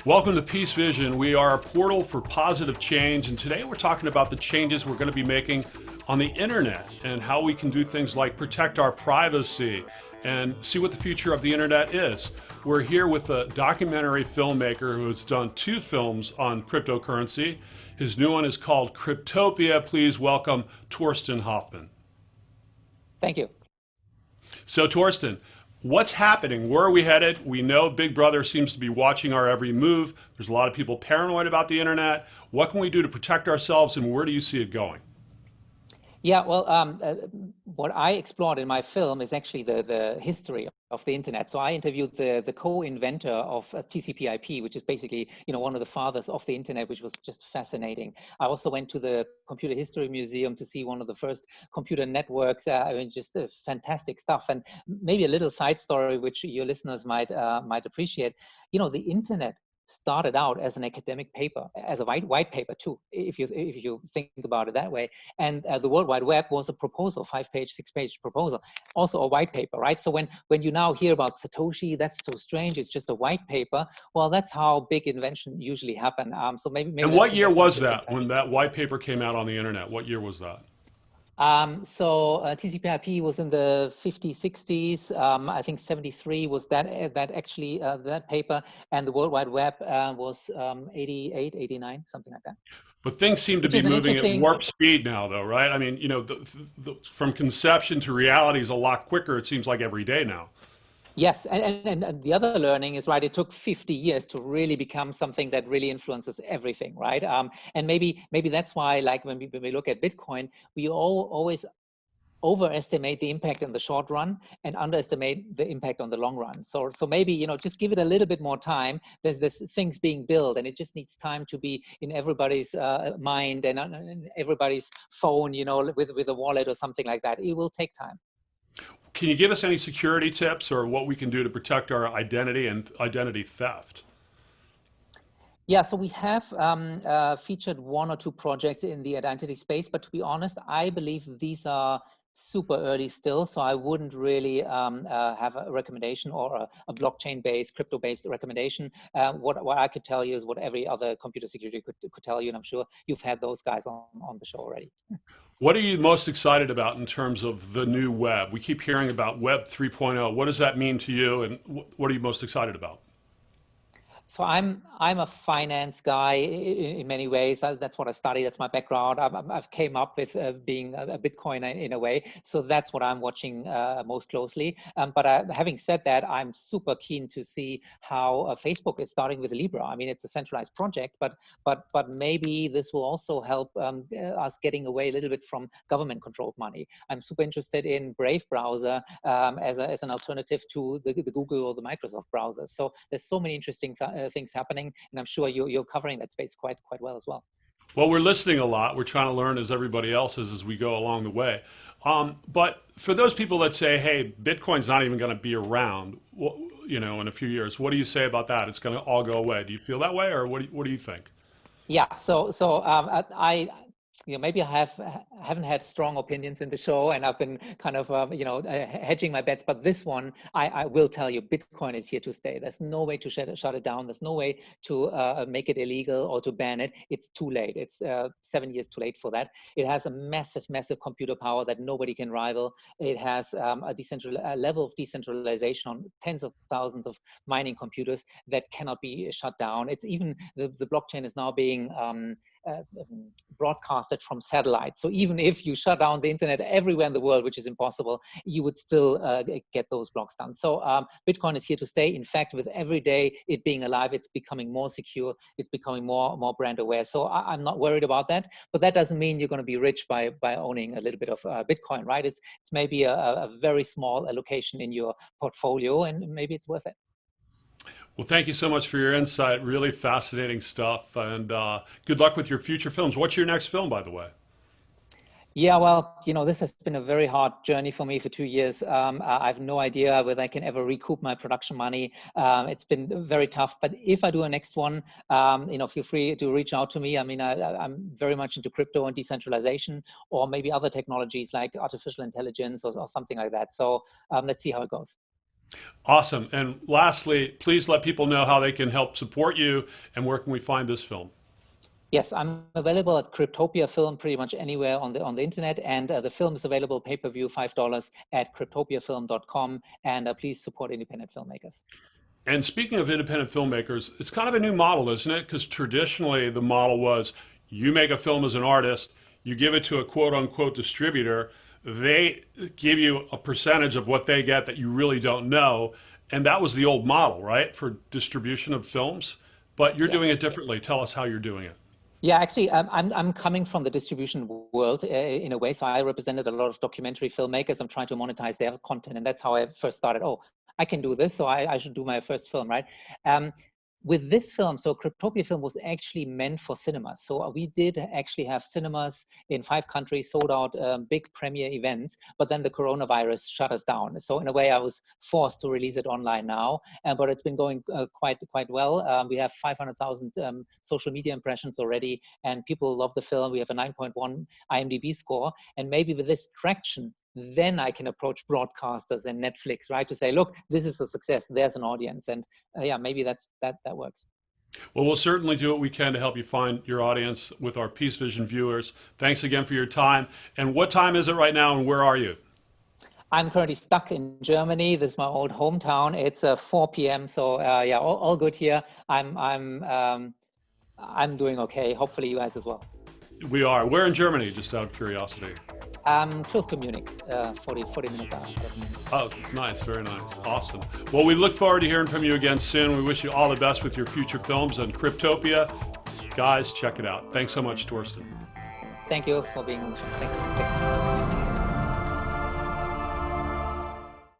Welcome to Peacevision. We are a portal for positive change, and today we're talking about the changes we're going to be making on the internet and how we can do things like protect our privacy and see what the future of the internet is. We're here with a documentary filmmaker who has done 2 films on cryptocurrency. His new one is called Cryptopia. Please welcome Torsten Hoffmann. Thank you. So Torsten, what's happening? Where are we headed? We know Big Brother seems to be watching our every move. There's a lot of people paranoid about the internet. What can we do to protect ourselves, and where do you see it going? Yeah, well, what I explored in my film is actually the history of the internet. So I interviewed the co-inventor of TCP/IP, which is basically, one of the fathers of the internet, which was just fascinating. I also went to the Computer History Museum to see one of the first computer networks. Just fantastic stuff. And maybe a little side story, which your listeners might appreciate. The internet started out as an academic paper, as a white paper too, if you think about it that way. And the World Wide Web was a proposal, 5-page, 6-page proposal, also a white paper, right? So when you now hear about Satoshi, that's so strange. It's just a white paper. Well, that's how big invention usually happen. So maybe. And what year was that when that white paper came out on the internet? What year was that? TCP/IP was in the 50s, 60s. I think 73 was that paper, and the World Wide Web was 88, 89, something like that. But things seem to be moving at warp speed now, though, right? I mean, from conception to reality is a lot quicker, it seems like, every day now. Yes, and the other learning is, right, it took 50 years to really become something that really influences everything, right? And maybe that's why, like, when we look at Bitcoin, we always overestimate the impact in the short run and underestimate the impact on the long run. So maybe, just give it a little bit more time. There's things being built, and it just needs time to be in everybody's mind and everybody's phone, with a wallet or something like that. It will take time. Can you give us any security tips or what we can do to protect our identity and identity theft? Yeah, so we have featured 1 or 2 projects in the identity space, but to be honest, I believe these are super early still, so I wouldn't really have a recommendation or a blockchain-based, crypto-based recommendation. What I could tell you is what every other computer security could tell you, and I'm sure you've had those guys on the show already. What are you most excited about in terms of the new web? We keep hearing about Web 3.0. What does that mean to you, and what are you most excited about? So I'm a finance guy in many ways. That's what I study. That's my background. I've came up with being a Bitcoiner in a way. So that's what I'm watching most closely. But having said that, I'm super keen to see how Facebook is starting with Libra. I mean, it's a centralized project, but maybe this will also help us getting away a little bit from government-controlled money. I'm super interested in Brave browser as an alternative to the Google or the Microsoft browsers. So there's so many interesting things happening, and I'm sure you're covering that space quite well as well. Well, we're listening a lot. We're trying to learn as everybody else is as we go along the way. But for those people that say, "Hey, Bitcoin's not even going to be around," in a few years, what do you say about that? It's going to all go away. Do you feel that way, or what do you think? Yeah. So I maybe I haven't had strong opinions in the show, and I've been kind of hedging my bets. But this one, I will tell you, Bitcoin is here to stay. There's no way to shut it down. There's no way to make it illegal or to ban it. It's too late. It's 7 years too late for that. It has a massive computer power that nobody can rival. It has a level of decentralization on tens of thousands of mining computers that cannot be shut down. It's even the blockchain is now being broadcasted from satellite. So even if you shut down the internet everywhere in the world, which is impossible, you would still get those blocks done. So Bitcoin is here to stay. In fact, with every day it being alive, it's becoming more secure. It's becoming more brand aware. So I'm not worried about that. But that doesn't mean you're going to be rich by owning a little bit of Bitcoin, right? It's maybe a very small allocation in your portfolio, and maybe it's worth it. Well, thank you so much for your insight. Really fascinating stuff, and good luck with your future films. What's your next film, by the way? Yeah, well, this has been a very hard journey for me for 2 years. I have no idea whether I can ever recoup my production money. It's been very tough. But if I do a next one, feel free to reach out to me. I mean, I'm very much into crypto and decentralization, or maybe other technologies like artificial intelligence or something like that. So let's see how it goes. Awesome. And lastly, please let people know how they can help support you and where can we find this film. Yes, I'm available at Cryptopia Film pretty much anywhere on the internet, and the film is available pay-per-view $5 at cryptopiafilm.com. And please support independent filmmakers. And speaking of independent filmmakers, it's kind of a new model, isn't it? Because traditionally the model was you make a film as an artist, you give it to a quote unquote distributor, they give you a percentage of what they get that you really don't know. And that was the old model, right? For distribution of films. But you're Yeah. doing it differently. Tell us how you're doing it. Yeah, actually, I'm coming from the distribution world in a way. So I represented a lot of documentary filmmakers. I'm trying to monetize their content, and that's how I first started. Oh, I can do this, so I should do my first film, right? Um, with this film, so Cryptopia film was actually meant for cinemas. So we did actually have cinemas in 5 countries, sold out big premiere events, but then the coronavirus shut us down. So in a way, I was forced to release it online now, but it's been going quite well. We have 500,000 social media impressions already, and people love the film. We have a 9.1 IMDb score, and maybe with this traction, then I can approach broadcasters and Netflix, right? To say, look, this is a success. There's an audience, and yeah, maybe that works. Well, we'll certainly do what we can to help you find your audience with our Peacevision viewers. Thanks again for your time. And what time is it right now, and where are you? I'm currently stuck in Germany. This is my old hometown. It's 4 p.m. So yeah, all good here. I'm doing okay. Hopefully, you guys as well. We are. Where in Germany, just out of curiosity? Close to Munich, 40 minutes out. Oh, nice. Very nice. Awesome. Well, we look forward to hearing from you again soon. We wish you all the best with your future films and Cryptopia. Guys, check it out. Thanks so much, Torsten. Thank you for being on the show. Thank you.